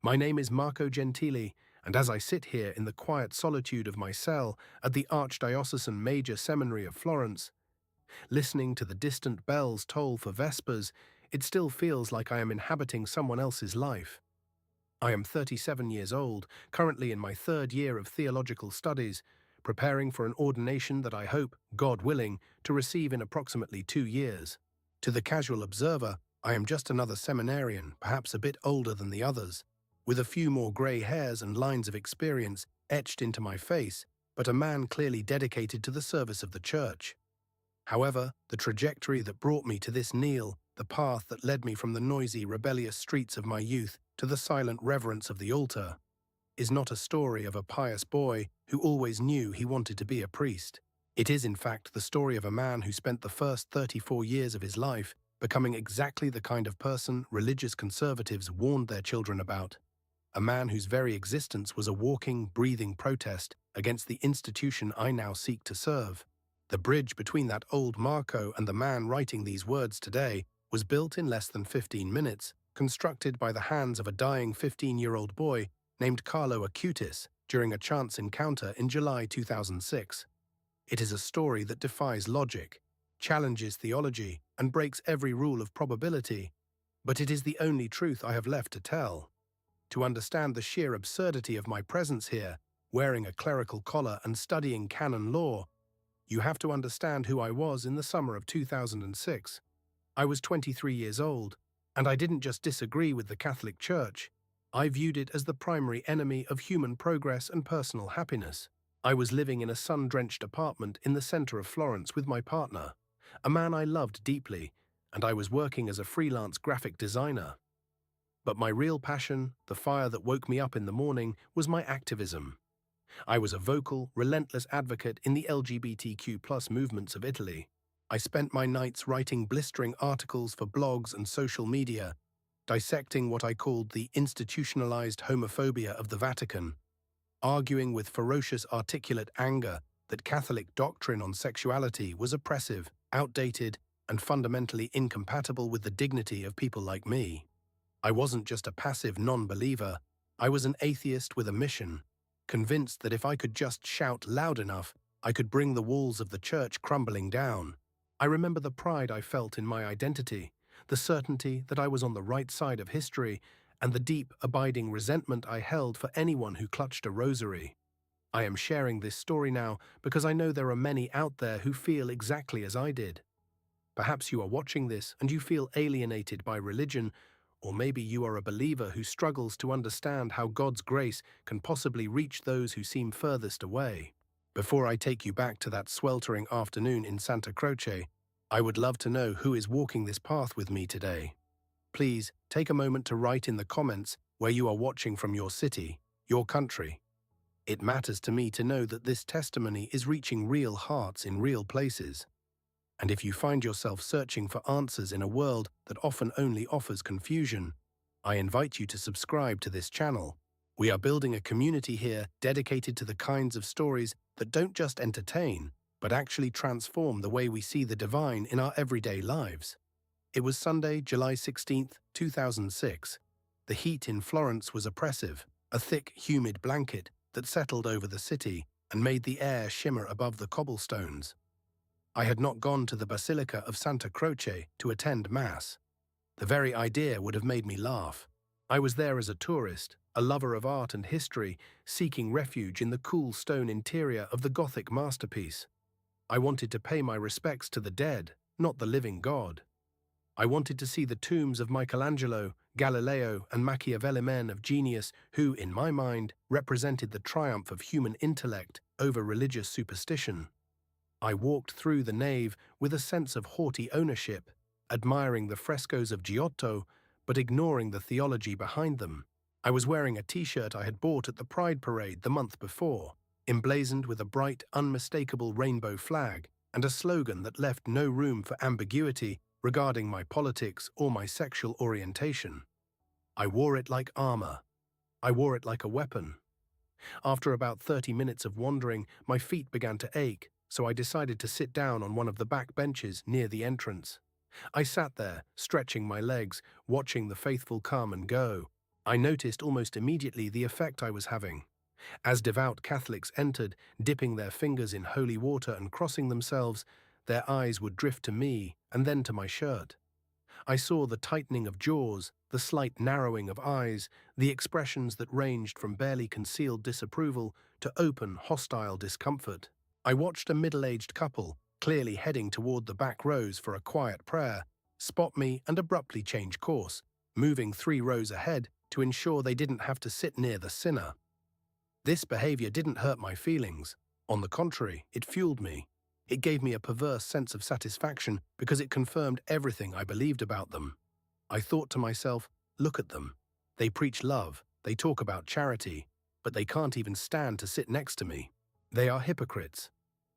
My name is Marco Gentili, and as I sit here in the quiet solitude of my cell at the Archdiocesan Major Seminary of Florence, listening to the distant bells toll for Vespers, it still feels like I am inhabiting someone else's life. I am 37 years old, currently in my third year of theological studies, preparing for an ordination that I hope, God willing, to receive in approximately 2 years. To the casual observer, I am just another seminarian, perhaps a bit older than the others, with a few more grey hairs and lines of experience etched into my face, but a man clearly dedicated to the service of the Church. However, the trajectory that brought me to this kneel, the path that led me from the noisy, rebellious streets of my youth to the silent reverence of the altar, is not a story of a pious boy who always knew he wanted to be a priest. It is, in fact, the story of a man who spent the first 34 years of his life becoming exactly the kind of person religious conservatives warned their children about. A man whose very existence was a walking, breathing protest against the institution I now seek to serve. The bridge between that old Marco and the man writing these words today was built in less than 15 minutes, constructed by the hands of a dying 15-year-old boy named Carlo Acutis during a chance encounter in July 2006. It is a story that defies logic, challenges theology, and breaks every rule of probability, but it is the only truth I have left to tell. To understand the sheer absurdity of my presence here, wearing a clerical collar and studying canon law, you have to understand who I was in the summer of 2006. I was 23 years old, and I didn't just disagree with the Catholic Church. I viewed it as the primary enemy of human progress and personal happiness. I was living in a sun-drenched apartment in the center of Florence with my partner, a man I loved deeply, and I was working as a freelance graphic designer. But my real passion, the fire that woke me up in the morning, was my activism. I was a vocal, relentless advocate in the LGBTQ+ movements of Italy. I spent my nights writing blistering articles for blogs and social media, dissecting what I called the institutionalized homophobia of the Vatican, arguing with ferocious articulate anger that Catholic doctrine on sexuality was oppressive, outdated, and fundamentally incompatible with the dignity of people like me. I wasn't just a passive non-believer, I was an atheist with a mission, convinced that if I could just shout loud enough, I could bring the walls of the church crumbling down. I remember the pride I felt in my identity, the certainty that I was on the right side of history, and the deep, abiding resentment I held for anyone who clutched a rosary. I am sharing this story now because I know there are many out there who feel exactly as I did. Perhaps you are watching this and you feel alienated by religion, or maybe you are a believer who struggles to understand how God's grace can possibly reach those who seem furthest away. Before I take you back to that sweltering afternoon in Santa Croce, I would love to know who is walking this path with me today. Please take a moment to write in the comments where you are watching from your city, your country. It matters to me to know that this testimony is reaching real hearts in real places. And if you find yourself searching for answers in a world that often only offers confusion, I invite you to subscribe to this channel. We are building a community here dedicated to the kinds of stories that don't just entertain, but actually transform the way we see the divine in our everyday lives. It was Sunday, July 16th, 2006. The heat in Florence was oppressive, a thick, humid blanket that settled over the city and made the air shimmer above the cobblestones. I had not gone to the Basilica of Santa Croce to attend Mass. The very idea would have made me laugh. I was there as a tourist, a lover of art and history, seeking refuge in the cool stone interior of the Gothic masterpiece. I wanted to pay my respects to the dead, not the living God. I wanted to see the tombs of Michelangelo, Galileo, and Machiavelli, men of genius who, in my mind, represented the triumph of human intellect over religious superstition. I walked through the nave with a sense of haughty ownership, admiring the frescoes of Giotto, but ignoring the theology behind them. I was wearing a t-shirt I had bought at the Pride Parade the month before, emblazoned with a bright, unmistakable rainbow flag and a slogan that left no room for ambiguity regarding my politics or my sexual orientation. I wore it like armor. I wore it like a weapon. After about 30 minutes of wandering, my feet began to ache, so I decided to sit down on one of the back benches near the entrance. I sat there, stretching my legs, watching the faithful come and go, I noticed almost immediately the effect I was having. As devout Catholics entered, dipping their fingers in holy water and crossing themselves, their eyes would drift to me and then to my shirt. I saw the tightening of jaws, the slight narrowing of eyes, the expressions that ranged from barely concealed disapproval to open, hostile discomfort. I watched a middle-aged couple, clearly heading toward the back rows for a quiet prayer, spot me and abruptly change course, moving 3 rows ahead to ensure they didn't have to sit near the sinner. This behavior didn't hurt my feelings. On the contrary, it fueled me. It gave me a perverse sense of satisfaction because it confirmed everything I believed about them. I thought to myself, look at them. They preach love, they talk about charity, but they can't even stand to sit next to me. They are hypocrites.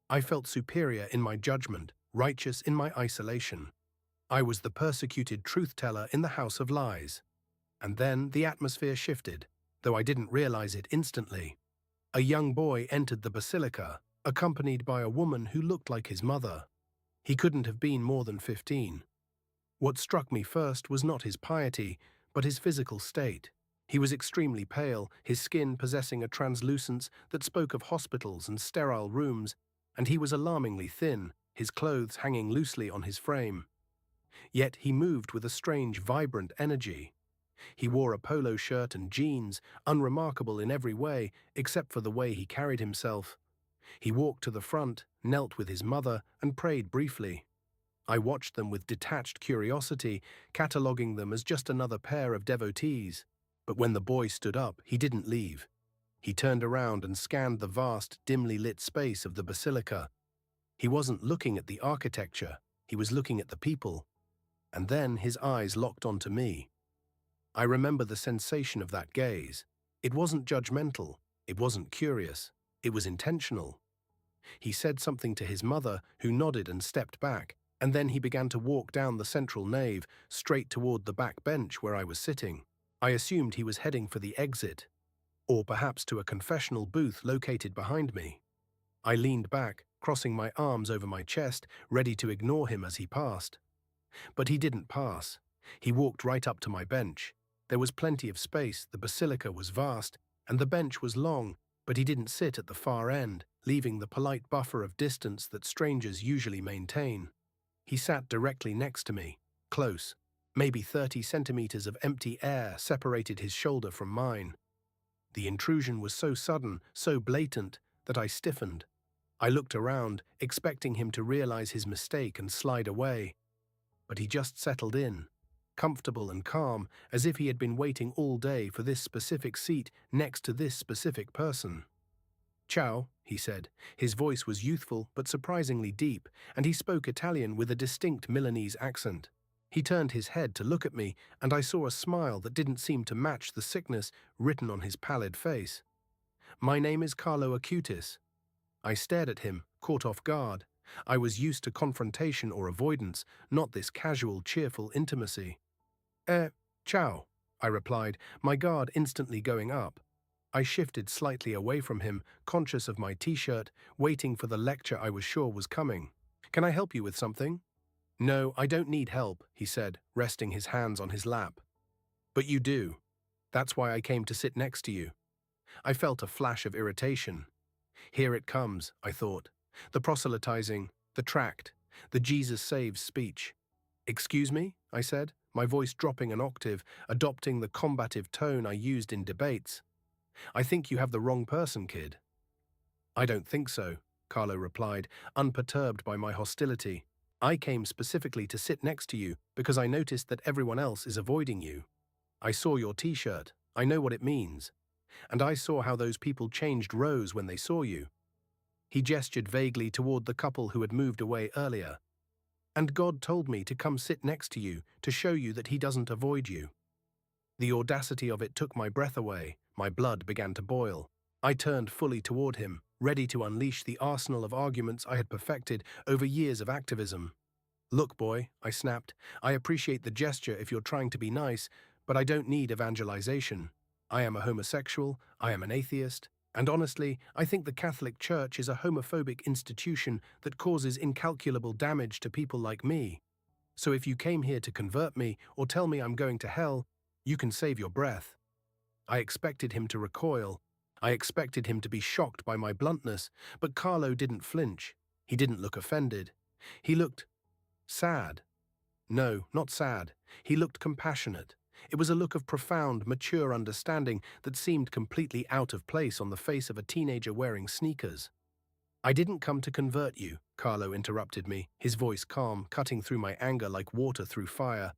I felt superior in my judgment, righteous in my isolation. I was the persecuted truth-teller in the house of lies. And then the atmosphere shifted, though I didn't realize it instantly. A young boy entered the basilica, accompanied by a woman who looked like his mother. He couldn't have been more than 15. What struck me first was not his piety, but his physical state. He was extremely pale, his skin possessing a translucence that spoke of hospitals and sterile rooms, and he was alarmingly thin, his clothes hanging loosely on his frame. Yet he moved with a strange, vibrant energy. He wore a polo shirt and jeans, unremarkable in every way, except for the way he carried himself. He walked to the front, knelt with his mother, and prayed briefly. I watched them with detached curiosity, cataloguing them as just another pair of devotees. But when the boy stood up, he didn't leave. He turned around and scanned the vast, dimly lit space of the basilica. He wasn't looking at the architecture, he was looking at the people. And then his eyes locked onto me. I remember the sensation of that gaze. It wasn't judgmental, it wasn't curious, it was intentional. He said something to his mother, who nodded and stepped back, and then he began to walk down the central nave, straight toward the back bench where I was sitting. I assumed he was heading for the exit, or perhaps to a confessional booth located behind me. I leaned back, crossing my arms over my chest, ready to ignore him as he passed. But he didn't pass. He walked right up to my bench. There was plenty of space, the basilica was vast, and the bench was long, but he didn't sit at the far end, leaving the polite buffer of distance that strangers usually maintain. He sat directly next to me, close. Maybe 30 centimeters of empty air separated his shoulder from mine. The intrusion was so sudden, so blatant, that I stiffened. I looked around, expecting him to realize his mistake and slide away. But he just settled in, comfortable and calm, as if he had been waiting all day for this specific seat next to this specific person. "Ciao," he said. His voice was youthful but surprisingly deep, and he spoke Italian with a distinct Milanese accent. He turned his head to look at me, and I saw a smile that didn't seem to match the sickness written on his pallid face. "My name is Carlo Acutis." I stared at him, caught off guard. I was used to confrontation or avoidance, not this casual, cheerful intimacy. Ciao," I replied, my guard instantly going up. I shifted slightly away from him, conscious of my t-shirt, waiting for the lecture I was sure was coming. "Can I help you with something?" "No, I don't need help," he said, resting his hands on his lap. "But you do. That's why I came to sit next to you." I felt a flash of irritation. Here it comes, I thought. The proselytizing, the tract, the Jesus saves speech. "Excuse me," I said, my voice dropping an octave, adopting the combative tone I used in debates. "I think you have the wrong person, kid." "I don't think so," Carlo replied, unperturbed by my hostility. "I came specifically to sit next to you because I noticed that everyone else is avoiding you. I saw your t-shirt. I know what it means. And I saw how those people changed rows when they saw you." He gestured vaguely toward the couple who had moved away earlier. "And God told me to come sit next to you to show you that he doesn't avoid you." The audacity of it took my breath away. My blood began to boil. I turned fully toward him, ready to unleash the arsenal of arguments I had perfected over years of activism. "Look, boy," I snapped, "I appreciate the gesture if you're trying to be nice, but I don't need evangelization. I am a homosexual, I am an atheist, and honestly, I think the Catholic Church is a homophobic institution that causes incalculable damage to people like me. So if you came here to convert me or tell me I'm going to hell, you can save your breath." I expected him to recoil. I expected him to be shocked by my bluntness, but Carlo didn't flinch. He didn't look offended. He looked sad. No, not sad. He looked compassionate. It was a look of profound, mature understanding that seemed completely out of place on the face of a teenager wearing sneakers. "I didn't come to convert you," Carlo interrupted me, his voice calm, cutting through my anger like water through fire.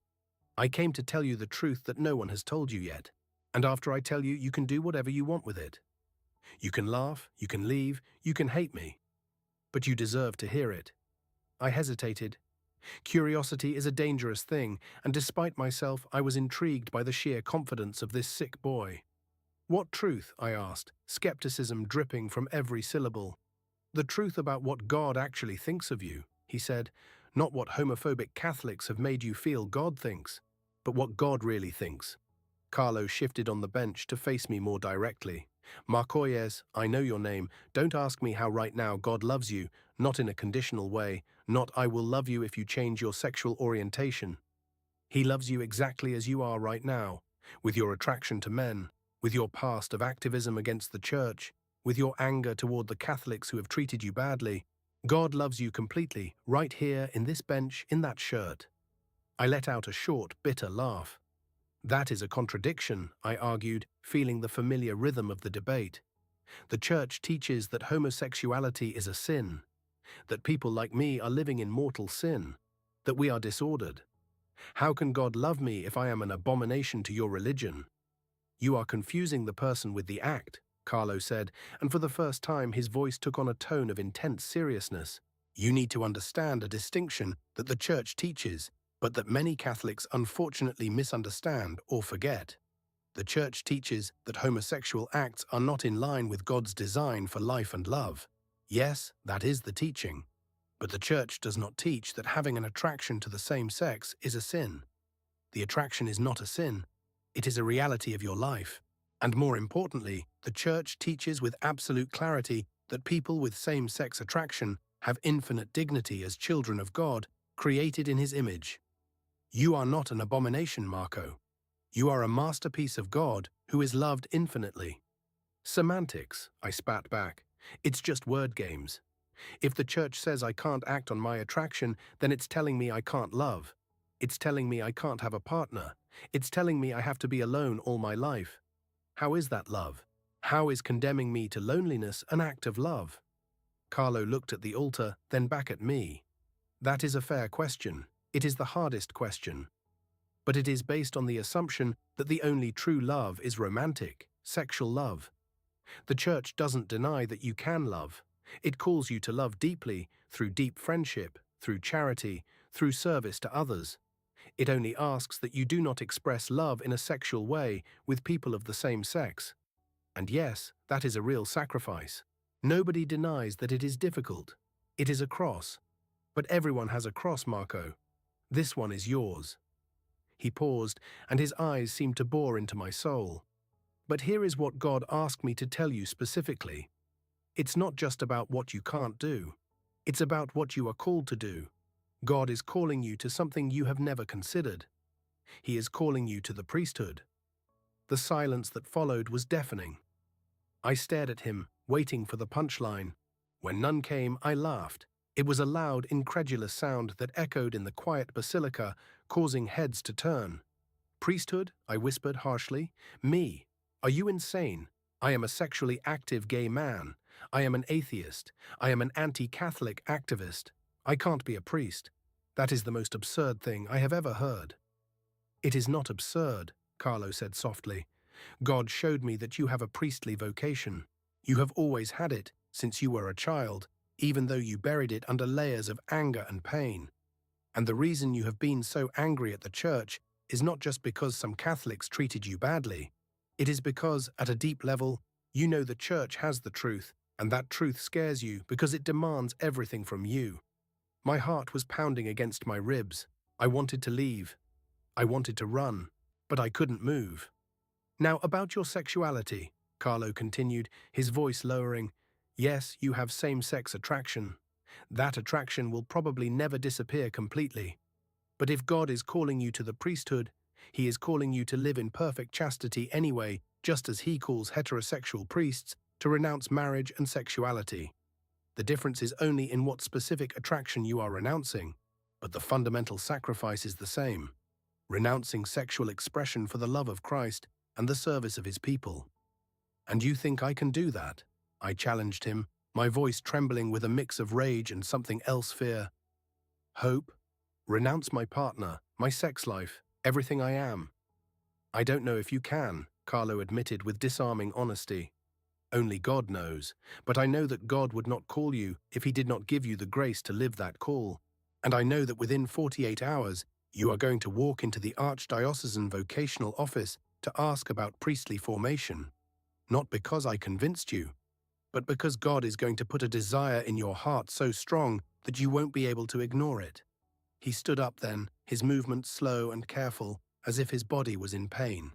"I came to tell you the truth that no one has told you yet. And after I tell you, you can do whatever you want with it. You can laugh, you can leave, you can hate me. But you deserve to hear it." I hesitated. Curiosity is a dangerous thing, and despite myself, I was intrigued by the sheer confidence of this sick boy. "What truth?" I asked, skepticism dripping from every syllable. "The truth about what God actually thinks of you," he said, "not what homophobic Catholics have made you feel God thinks, but what God really thinks." Carlo shifted on the bench to face me more directly. "Marcoyes, I know your name. Don't ask me how right now God loves you, not in a conditional way, not I will love you if you change your sexual orientation. He loves you exactly as you are right now, with your attraction to men, with your past of activism against the church, with your anger toward the Catholics who have treated you badly. God loves you completely, right here, in this bench, in that shirt." I let out a short, bitter laugh. "That is a contradiction," I argued, feeling the familiar rhythm of the debate. "The church teaches that homosexuality is a sin, that people like me are living in mortal sin, that we are disordered. How can God love me if I am an abomination to your religion?" "You are confusing the person with the act," Carlo said, and for the first time his voice took on a tone of intense seriousness. "You need to understand a distinction that the church teaches, but that many Catholics unfortunately misunderstand or forget. The church teaches that homosexual acts are not in line with God's design for life and love. Yes, that is the teaching. But the church does not teach that having an attraction to the same sex is a sin. The attraction is not a sin. It is a reality of your life. And more importantly, the church teaches with absolute clarity that people with same-sex attraction have infinite dignity as children of God, created in His image. You are not an abomination, Marco. You are a masterpiece of God who is loved infinitely." "Semantics," I spat back. "It's just word games. If the church says I can't act on my attraction, then it's telling me I can't love. It's telling me I can't have a partner. It's telling me I have to be alone all my life. How is that love? How is condemning me to loneliness an act of love?" Carlo looked at the altar, then back at me. "That is a fair question. It is the hardest question. But it is based on the assumption that the only true love is romantic, sexual love. The church doesn't deny that you can love. It calls you to love deeply, through deep friendship, through charity, through service to others. It only asks that you do not express love in a sexual way with people of the same sex. And yes, that is a real sacrifice. Nobody denies that it is difficult. It is a cross. But everyone has a cross, Marco. This one is yours." He paused, and his eyes seemed to bore into my soul. "But here is what God asked me to tell you specifically. It's not just about what you can't do. It's about what you are called to do. God is calling you to something you have never considered. He is calling you to the priesthood." The silence that followed was deafening. I stared at him, waiting for the punchline. When none came, I laughed. It was a loud, incredulous sound that echoed in the quiet basilica, causing heads to turn. "Priesthood?" I whispered harshly. "Me? Are you insane? I am a sexually active gay man. I am an atheist. I am an anti-Catholic activist. I can't be a priest. That is the most absurd thing I have ever heard." "It is not absurd," Carlo said softly. "God showed me that you have a priestly vocation. You have always had it, since you were a child, even though you buried it under layers of anger and pain. And the reason you have been so angry at the church is not just because some Catholics treated you badly. It is because, at a deep level, you know the church has the truth, and that truth scares you because it demands everything from you." My heart was pounding against my ribs. I wanted to leave. I wanted to run, but I couldn't move. "Now, about your sexuality," Carlo continued, his voice lowering. "Yes, you have same-sex attraction. That attraction will probably never disappear completely. But if God is calling you to the priesthood, He is calling you to live in perfect chastity anyway, just as he calls heterosexual priests to renounce marriage and sexuality. The difference is only in what specific attraction you are renouncing, but the fundamental sacrifice is the same: renouncing sexual expression for the love of Christ and the service of his people. And you think I can do that? I challenged him, my voice trembling with a mix of rage and something else, fear. Hope? Renounce my partner, my sex life, everything I am. I don't know if you can, Carlo admitted with disarming honesty. Only God knows, but I know that God would not call you if he did not give you the grace to live that call. And I know that within 48 hours, you are going to walk into the Archdiocesan Vocational Office to ask about priestly formation. Not because I convinced you, but because God is going to put a desire in your heart so strong that you won't be able to ignore it. He stood up then, his movements slow and careful, as if his body was in pain.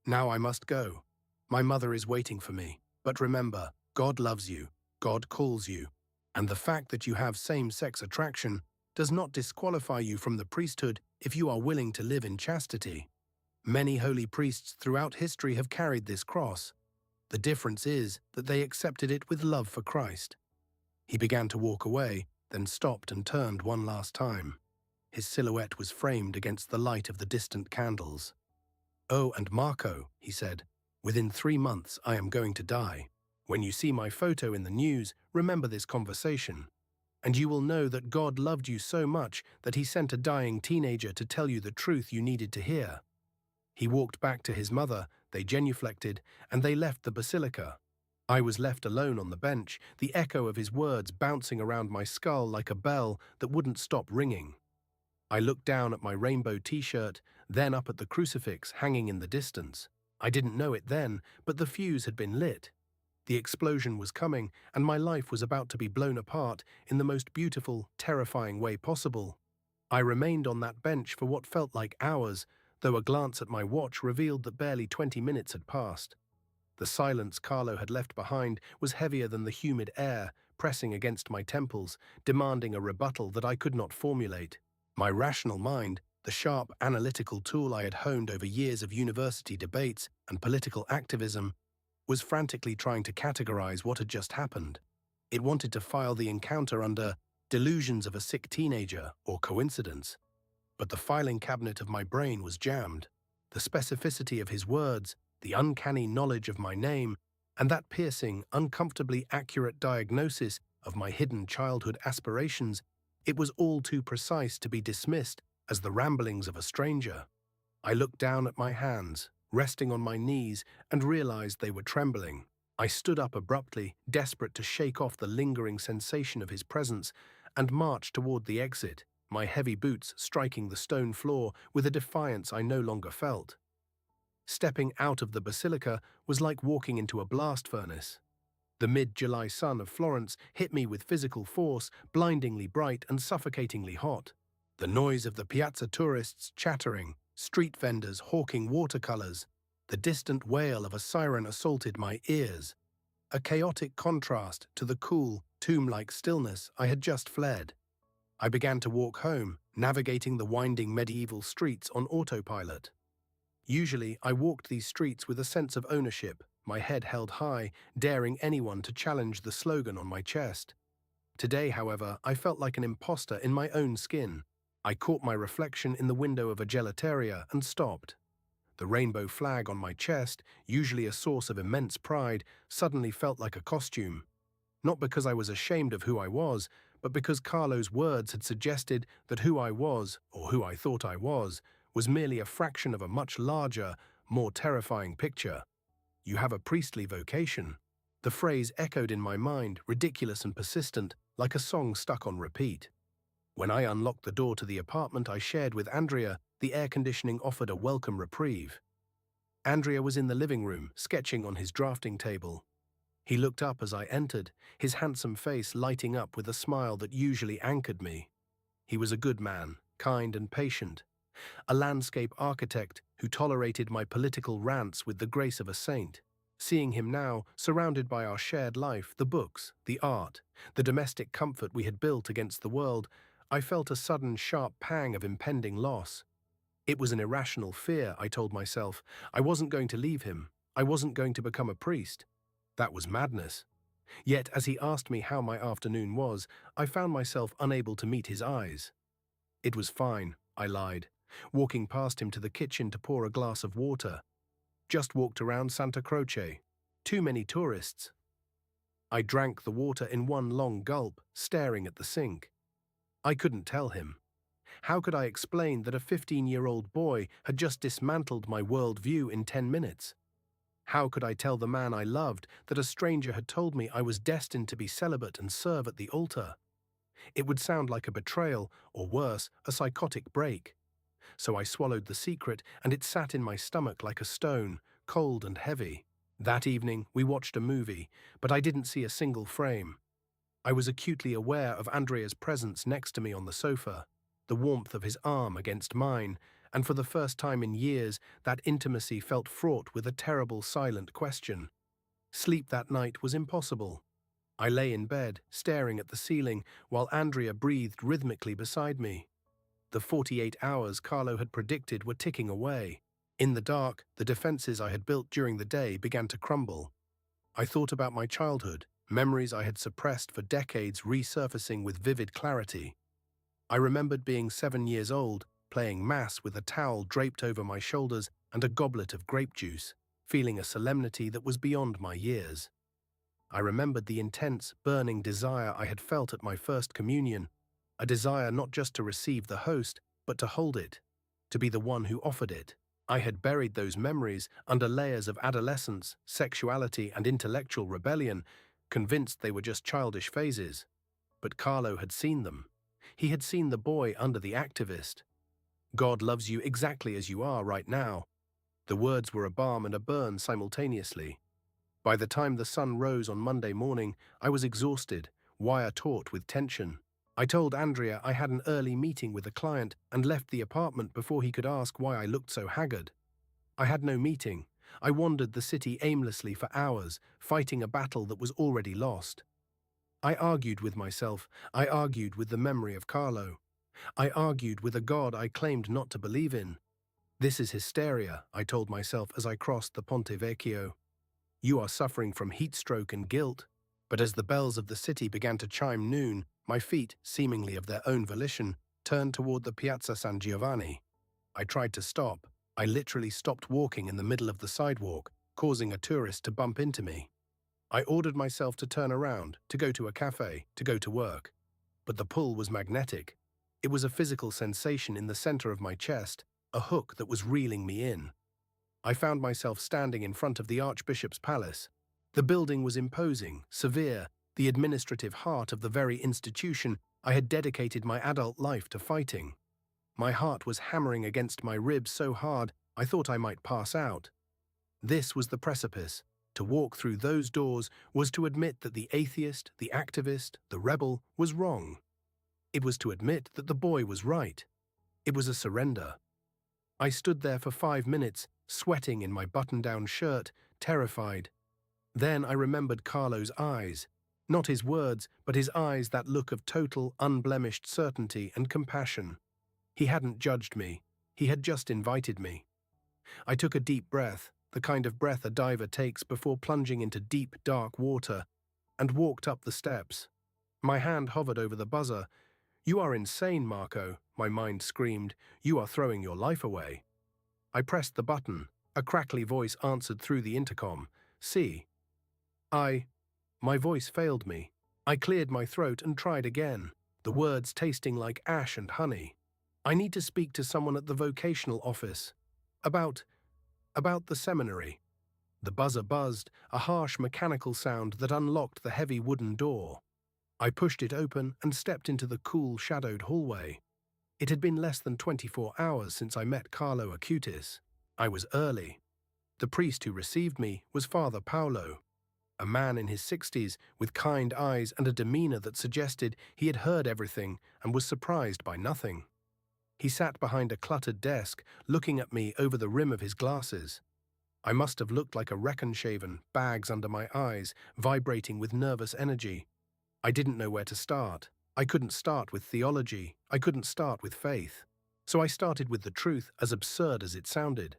Now I must go. My mother is waiting for me. But remember, God loves you, God calls you, and the fact that you have same-sex attraction does not disqualify you from the priesthood if you are willing to live in chastity. Many holy priests throughout history have carried this cross. The difference is that they accepted it with love for Christ. He began to walk away, then stopped and turned one last time. His silhouette was framed against the light of the distant candles. "Oh, and Marco," he said, "within 3 months I am going to die. When you see my photo in the news, remember this conversation. And you will know that God loved you so much that he sent a dying teenager to tell you the truth you needed to hear." He walked back to his mother, they genuflected, and they left the basilica. I was left alone on the bench, the echo of his words bouncing around my skull like a bell that wouldn't stop ringing. I looked down at my rainbow t-shirt, then up at the crucifix hanging in the distance. I didn't know it then, but the fuse had been lit. The explosion was coming, and my life was about to be blown apart in the most beautiful, terrifying way possible. I remained on that bench for what felt like hours, though a glance at my watch revealed that barely 20 minutes had passed. The silence Carlo had left behind was heavier than the humid air, pressing against my temples, demanding a rebuttal that I could not formulate. My rational mind, the sharp analytical tool I had honed over years of university debates and political activism, was frantically trying to categorize what had just happened. It wanted to file the encounter under delusions of a sick teenager or coincidence. But the filing cabinet of my brain was jammed. The specificity of his words, the uncanny knowledge of my name, and that piercing, uncomfortably accurate diagnosis of my hidden childhood aspirations, it was all too precise to be dismissed as the ramblings of a stranger. I looked down at my hands, resting on my knees, and realized they were trembling. I stood up abruptly, desperate to shake off the lingering sensation of his presence, and marched toward the exit, my heavy boots striking the stone floor with a defiance I no longer felt. Stepping out of the basilica was like walking into a blast furnace. The mid-July sun of Florence hit me with physical force, blindingly bright and suffocatingly hot. The noise of the piazza tourists chattering, street vendors hawking watercolors, the distant wail of a siren assaulted my ears, a chaotic contrast to the cool, tomb-like stillness I had just fled. I began to walk home, navigating the winding medieval streets on autopilot. Usually, I walked these streets with a sense of ownership, my head held high, daring anyone to challenge the slogan on my chest. Today, however, I felt like an imposter in my own skin. I caught my reflection in the window of a gelateria and stopped. The rainbow flag on my chest, usually a source of immense pride, suddenly felt like a costume. Not because I was ashamed of who I was, but because Carlo's words had suggested that who I was, or who I thought I was merely a fraction of a much larger, more terrifying picture. "You have a priestly vocation." The phrase echoed in my mind, ridiculous and persistent, like a song stuck on repeat. When I unlocked the door to the apartment I shared with Andrea, the air conditioning offered a welcome reprieve. Andrea was in the living room, sketching on his drafting table. He looked up as I entered, his handsome face lighting up with a smile that usually anchored me. He was a good man, kind and patient, a landscape architect who tolerated my political rants with the grace of a saint. Seeing him now, surrounded by our shared life, the books, the art, the domestic comfort we had built against the world, I felt a sudden sharp pang of impending loss. It was an irrational fear, I told myself. I wasn't going to leave him. I wasn't going to become a priest. That was madness. Yet, as he asked me how my afternoon was, I found myself unable to meet his eyes. It was fine, I lied, walking past him to the kitchen to pour a glass of water. Just walked around Santa Croce. Too many tourists. I drank the water in one long gulp, staring at the sink. I couldn't tell him. How could I explain that a 15-year-old boy had just dismantled my worldview in 10 minutes? How could I tell the man I loved that a stranger had told me I was destined to be celibate and serve at the altar? It would sound like a betrayal, or worse, a psychotic break. So I swallowed the secret, and it sat in my stomach like a stone, cold and heavy. That evening, we watched a movie, but I didn't see a single frame. I was acutely aware of Andrea's presence next to me on the sofa, the warmth of his arm against mine, and for the first time in years, that intimacy felt fraught with a terrible silent question. Sleep that night was impossible. I lay in bed, staring at the ceiling, while Andrea breathed rhythmically beside me. The 48 hours Carlo had predicted were ticking away. In the dark, the defenses I had built during the day began to crumble. I thought about my childhood, memories I had suppressed for decades resurfacing with vivid clarity. I remembered being 7 years old, playing mass with a towel draped over my shoulders and a goblet of grape juice, feeling a solemnity that was beyond my years. I remembered the intense, burning desire I had felt at my first communion, a desire not just to receive the host, but to hold it, to be the one who offered it. I had buried those memories under layers of adolescence, sexuality, and intellectual rebellion, convinced they were just childish phases. But Carlo had seen them. He had seen the boy under the activist. God loves you exactly as you are right now. The words were a balm and a burn simultaneously. By the time the sun rose on Monday morning, I was exhausted, wire-taut with tension. I told Andrea I had an early meeting with a client and left the apartment before he could ask why I looked so haggard. I had no meeting. I wandered the city aimlessly for hours, fighting a battle that was already lost. I argued with myself. I argued with the memory of Carlo. I argued with a God I claimed not to believe in. This is hysteria, I told myself as I crossed the Ponte Vecchio. You are suffering from heat stroke and guilt. But as the bells of the city began to chime noon, my feet, seemingly of their own volition, turned toward the Piazza San Giovanni. I tried to stop. I literally stopped walking in the middle of the sidewalk, causing a tourist to bump into me. I ordered myself to turn around, to go to a cafe, to go to work. But the pull was magnetic. It was a physical sensation in the center of my chest, a hook that was reeling me in. I found myself standing in front of the Archbishop's palace. The building was imposing, severe, the administrative heart of the very institution I had dedicated my adult life to fighting. My heart was hammering against my ribs so hard I thought I might pass out. This was the precipice. To walk through those doors was to admit that the atheist, the activist, the rebel was wrong. It was to admit that the boy was right. It was a surrender. I stood there for 5 minutes, sweating in my button-down shirt, terrified. Then I remembered Carlo's eyes. Not his words, but his eyes, that look of total, unblemished certainty and compassion. He hadn't judged me. He had just invited me. I took a deep breath, the kind of breath a diver takes before plunging into deep, dark water, and walked up the steps. My hand hovered over the buzzer. "You are insane, Marco," my mind screamed. "You are throwing your life away." I pressed the button. A crackly voice answered through the intercom. "See." My voice failed me. I cleared my throat and tried again, the words tasting like ash and honey. "I need to speak to someone at the vocational office. About the seminary." The buzzer buzzed, a harsh mechanical sound that unlocked the heavy wooden door. I pushed it open and stepped into the cool, shadowed hallway. It had been less than 24 hours since I met Carlo Acutis. I was early. The priest who received me was Father Paolo, a man in his 60s with kind eyes and a demeanor that suggested he had heard everything and was surprised by nothing. He sat behind a cluttered desk, looking at me over the rim of his glasses. I must have looked like a reconshaven, bags under my eyes, vibrating with nervous energy. I didn't know where to start. I couldn't start with theology. I couldn't start with faith. So I started with the truth, as absurd as it sounded.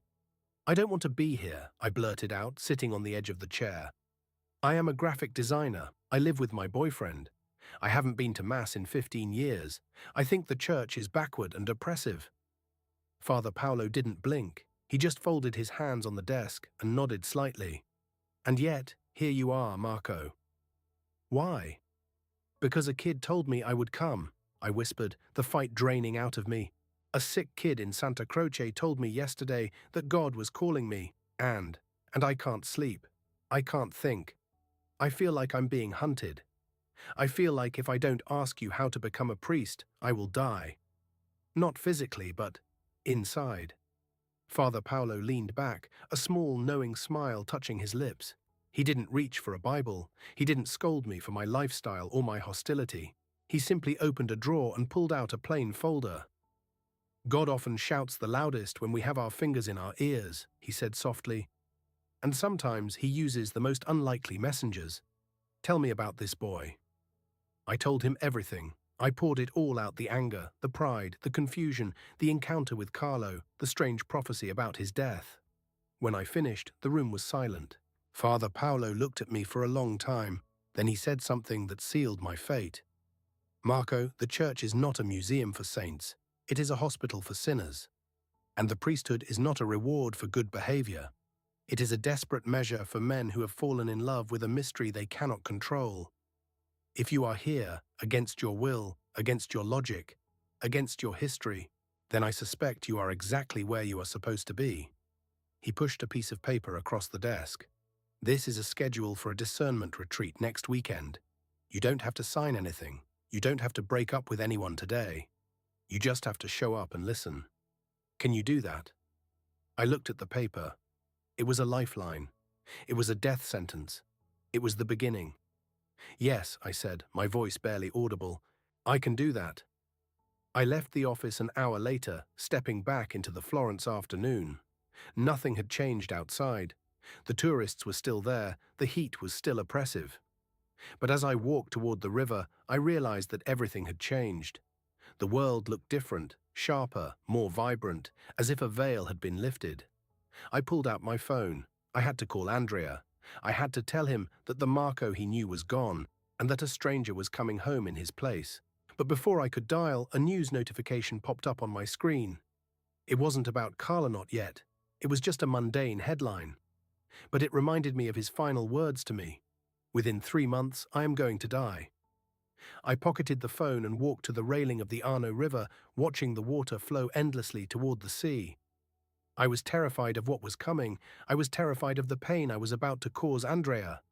"I don't want to be here," I blurted out, sitting on the edge of the chair. "I am a graphic designer. I live with my boyfriend. I haven't been to Mass in 15 years. I think the church is backward and oppressive." Father Paolo didn't blink. He just folded his hands on the desk and nodded slightly. "And yet, here you are, Marco." "Why?" "Because a kid told me I would come," I whispered, the fight draining out of me. "A sick kid in Santa Croce told me yesterday that God was calling me, and I can't sleep. I can't think. I feel like I'm being hunted. I feel like if I don't ask you how to become a priest, I will die. Not physically, but inside." Father Paolo leaned back, a small, knowing smile touching his lips. He didn't reach for a Bible. He didn't scold me for my lifestyle or my hostility. He simply opened a drawer and pulled out a plain folder. "God often shouts the loudest when we have our fingers in our ears," he said softly. "And sometimes he uses the most unlikely messengers. Tell me about this boy." I told him everything. I poured it all out: the anger, the pride, the confusion, the encounter with Carlo, the strange prophecy about his death. When I finished, the room was silent. Father Paolo looked at me for a long time. Then he said something that sealed my fate. "Marco, the church is not a museum for saints. It is a hospital for sinners. And the priesthood is not a reward for good behavior. It is a desperate measure for men who have fallen in love with a mystery they cannot control. If you are here, against your will, against your logic, against your history, then I suspect you are exactly where you are supposed to be." He pushed a piece of paper across the desk. "This is a schedule for a discernment retreat next weekend. You don't have to sign anything. You don't have to break up with anyone today. You just have to show up and listen. Can you do that?" I looked at the paper. It was a lifeline. It was a death sentence. It was the beginning. "Yes," I said, my voice barely audible. "I can do that." I left the office an hour later, stepping back into the Florence afternoon. Nothing had changed outside. The tourists were still there, the heat was still oppressive. But as I walked toward the river, I realized that everything had changed. The world looked different, sharper, more vibrant, as if a veil had been lifted. I pulled out my phone. I had to call Andrea. I had to tell him that the Marco he knew was gone, and that a stranger was coming home in his place. But before I could dial, a news notification popped up on my screen. It wasn't about Carlo not yet. It was just a mundane headline. But it reminded me of his final words to me. "Within 3 months, I am going to die." I pocketed the phone and walked to the railing of the Arno River, watching the water flow endlessly toward the sea. I was terrified of what was coming. I was terrified of the pain I was about to cause Andrea.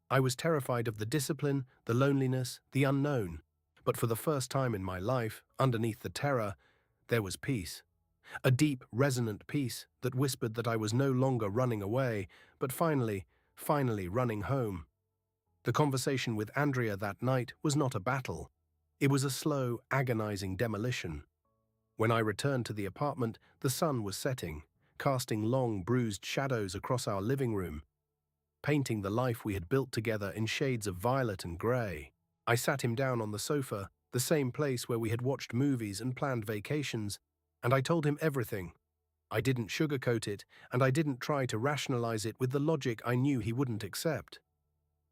I was terrified of the discipline, the loneliness, the unknown. But for the first time in my life, underneath the terror, there was peace. A deep, resonant peace that whispered that I was no longer running away, but finally running home. The conversation with Andrea that night was not a battle. It was a slow, agonizing demolition. When I returned to the apartment, the sun was setting, casting long, bruised shadows across our living room, painting the life we had built together in shades of violet and grey. I sat him down on the sofa, the same place where we had watched movies and planned vacations, and I told him everything. I didn't sugarcoat it, and I didn't try to rationalize it with the logic I knew he wouldn't accept.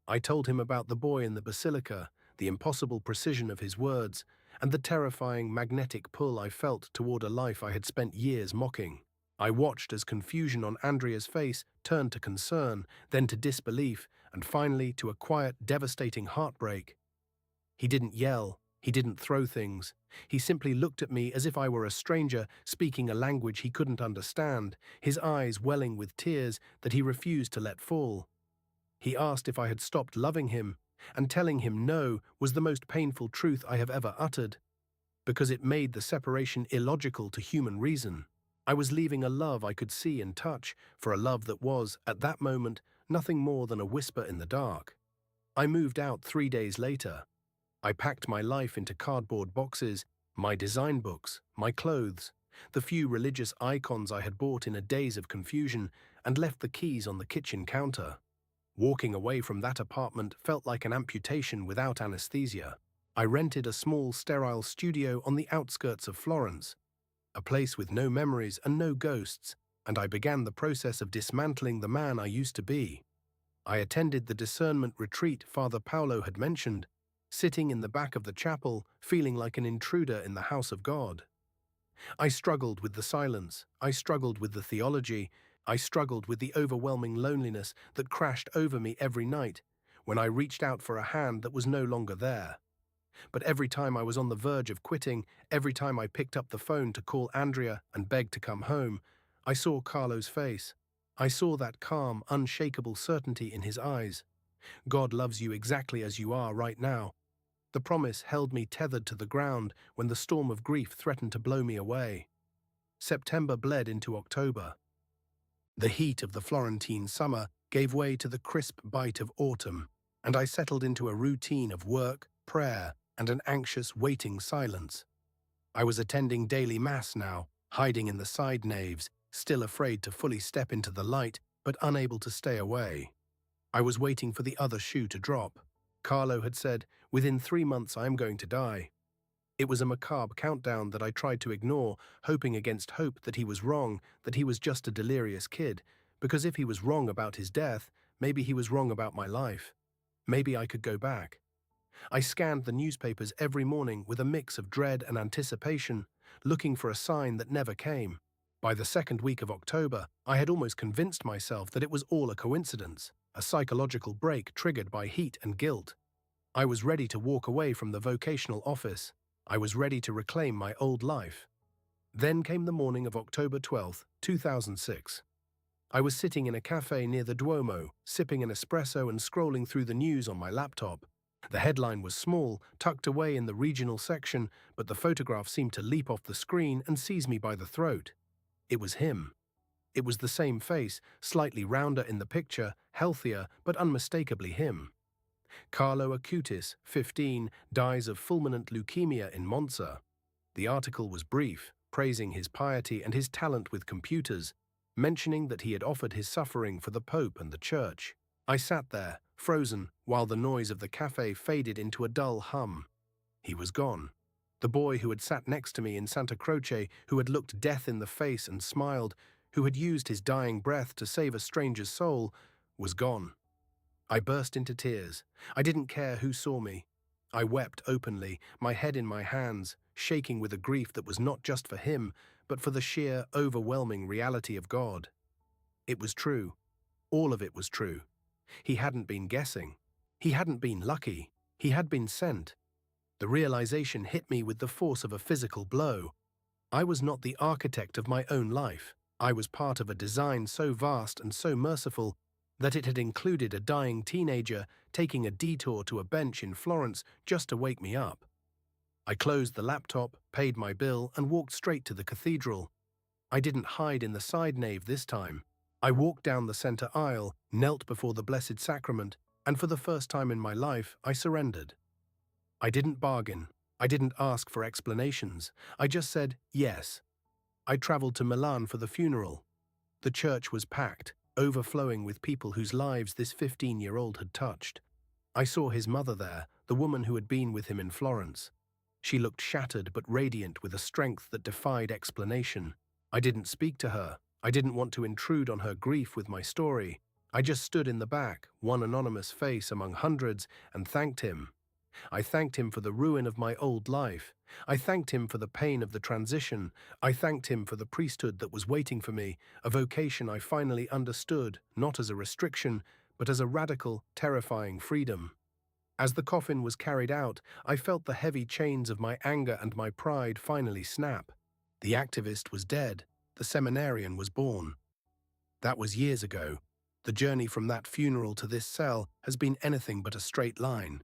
I told him about the boy in the basilica, the impossible precision of his words, and the terrifying magnetic pull I felt toward a life I had spent years mocking. I watched as confusion on Andrea's face turned to concern, then to disbelief, and finally to a quiet, devastating heartbreak. He didn't yell. He didn't throw things. He simply looked at me as if I were a stranger speaking a language he couldn't understand, his eyes welling with tears that he refused to let fall. He asked if I had stopped loving him, and telling him no was the most painful truth I have ever uttered, because it made the separation illogical to human reason. I was leaving a love I could see and touch for a love that was, at that moment, nothing more than a whisper in the dark. I moved out 3 days later. I packed my life into cardboard boxes, my design books, my clothes, the few religious icons I had bought in a daze of confusion, and left the keys on the kitchen counter. Walking away from that apartment felt like an amputation without anesthesia. I rented a small, sterile studio on the outskirts of Florence. a place with no memories and no ghosts, and I began the process of dismantling the man I used to be. I attended the discernment retreat Father Paolo had mentioned, sitting in the back of the chapel, feeling like an intruder in the house of God. I struggled with the silence, I struggled with the theology, I struggled with the overwhelming loneliness that crashed over me every night when I reached out for a hand that was no longer there. But every time I was on the verge of quitting, every time I picked up the phone to call Andrea and beg to come home, I saw Carlo's face. I saw that calm, unshakable certainty in his eyes. God loves you exactly as you are right now. The promise held me tethered to the ground when the storm of grief threatened to blow me away. September bled into October. The heat of the Florentine summer gave way to the crisp bite of autumn, and I settled into a routine of work, prayer, and an anxious, waiting silence. I was attending daily mass now, hiding in the side naves, still afraid to fully step into the light, but unable to stay away. I was waiting for the other shoe to drop. Carlo had said, "Within 3 months I am going to die." It was a macabre countdown that I tried to ignore, hoping against hope that he was wrong, that he was just a delirious kid, because if he was wrong about his death, maybe he was wrong about my life. Maybe I could go back. I scanned the newspapers every morning with a mix of dread and anticipation, looking for a sign that never came. By the second week of October, I had almost convinced myself that it was all a coincidence, a psychological break triggered by heat and guilt. I was ready to walk away from the vocational office. I was ready to reclaim my old life. Then came the morning of October 12, 2006. I was sitting in a cafe near the Duomo, sipping an espresso and scrolling through the news on my laptop. The headline was small, tucked away in the regional section, but the photograph seemed to leap off the screen and seize me by the throat. It was him. It was the same face, slightly rounder in the picture, healthier, but unmistakably him. Carlo Acutis, 15, dies of fulminant leukemia in Monza. The article was brief, praising his piety and his talent with computers, mentioning that he had offered his suffering for the Pope and the Church. I sat there, frozen, while the noise of the cafe faded into a dull hum. He was gone. The boy who had sat next to me in Santa Croce, who had looked death in the face and smiled, who had used his dying breath to save a stranger's soul, was gone. I burst into tears. I didn't care who saw me. I wept openly, my head in my hands, shaking with a grief that was not just for him, but for the sheer, overwhelming reality of God. It was true. All of it was true. He hadn't been guessing. He hadn't been lucky. He had been sent. The realization hit me with the force of a physical blow. I was not the architect of my own life. I was part of a design so vast and so merciful that it had included a dying teenager taking a detour to a bench in Florence just to wake me up. I closed the laptop, paid my bill, and walked straight to the cathedral. I didn't hide in the side nave this time. I walked down the center aisle, knelt before the Blessed Sacrament, and for the first time in my life, I surrendered. I didn't bargain. I didn't ask for explanations. I just said yes. I traveled to Milan for the funeral. The church was packed, overflowing with people whose lives this 15-year-old had touched. I saw his mother there, the woman who had been with him in Florence. She looked shattered but radiant with a strength that defied explanation. I didn't speak to her. I didn't want to intrude on her grief with my story. I just stood in the back, one anonymous face among hundreds, and thanked him. I thanked him for the ruin of my old life. I thanked him for the pain of the transition. I thanked him for the priesthood that was waiting for me, a vocation I finally understood, not as a restriction, but as a radical, terrifying freedom. As the coffin was carried out, I felt the heavy chains of my anger and my pride finally snap. The activist was dead. The seminarian was born. That was years ago. The journey from that funeral to this cell has been anything but a straight line.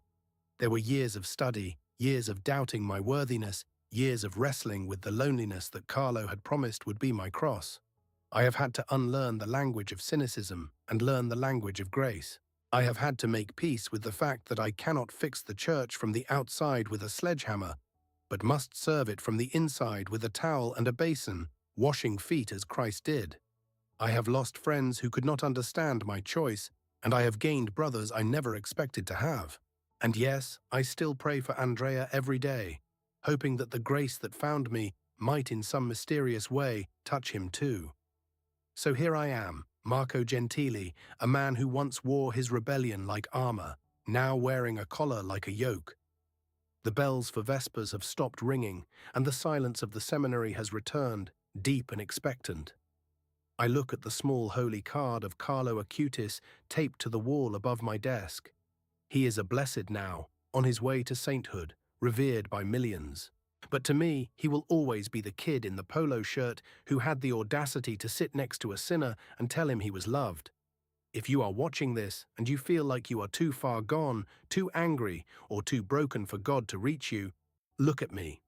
There were years of study, years of doubting my worthiness, years of wrestling with the loneliness that Carlo had promised would be my cross. I have had to unlearn the language of cynicism and learn the language of grace. I have had to make peace with the fact that I cannot fix the church from the outside with a sledgehammer, but must serve it from the inside with a towel and a basin, washing feet as Christ did. I have lost friends who could not understand my choice, and I have gained brothers I never expected to have. And yes, I still pray for Andrea every day, hoping that the grace that found me might in some mysterious way touch him too. So here I am, Marco Gentili, a man who once wore his rebellion like armor, now wearing a collar like a yoke. The bells for Vespers have stopped ringing, and the silence of the seminary has returned, deep and expectant. I look at the small holy card of Carlo Acutis taped to the wall above my desk. He is a blessed now, on his way to sainthood, revered by millions. But to me, he will always be the kid in the polo shirt who had the audacity to sit next to a sinner and tell him he was loved. If you are watching this and you feel like you are too far gone, too angry, or too broken for God to reach you, look at me.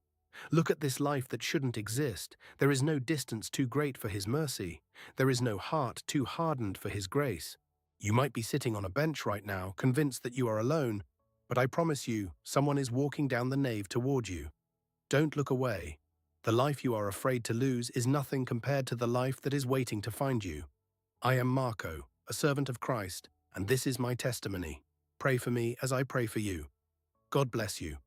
Look at this life that shouldn't exist. There is no distance too great for His mercy. There is no heart too hardened for His grace. You might be sitting on a bench right now, convinced that you are alone, but I promise you, someone is walking down the nave toward you. Don't look away. The life you are afraid to lose is nothing compared to the life that is waiting to find you. I am Marco, a servant of Christ, and this is my testimony. Pray for me as I pray for you. God bless you.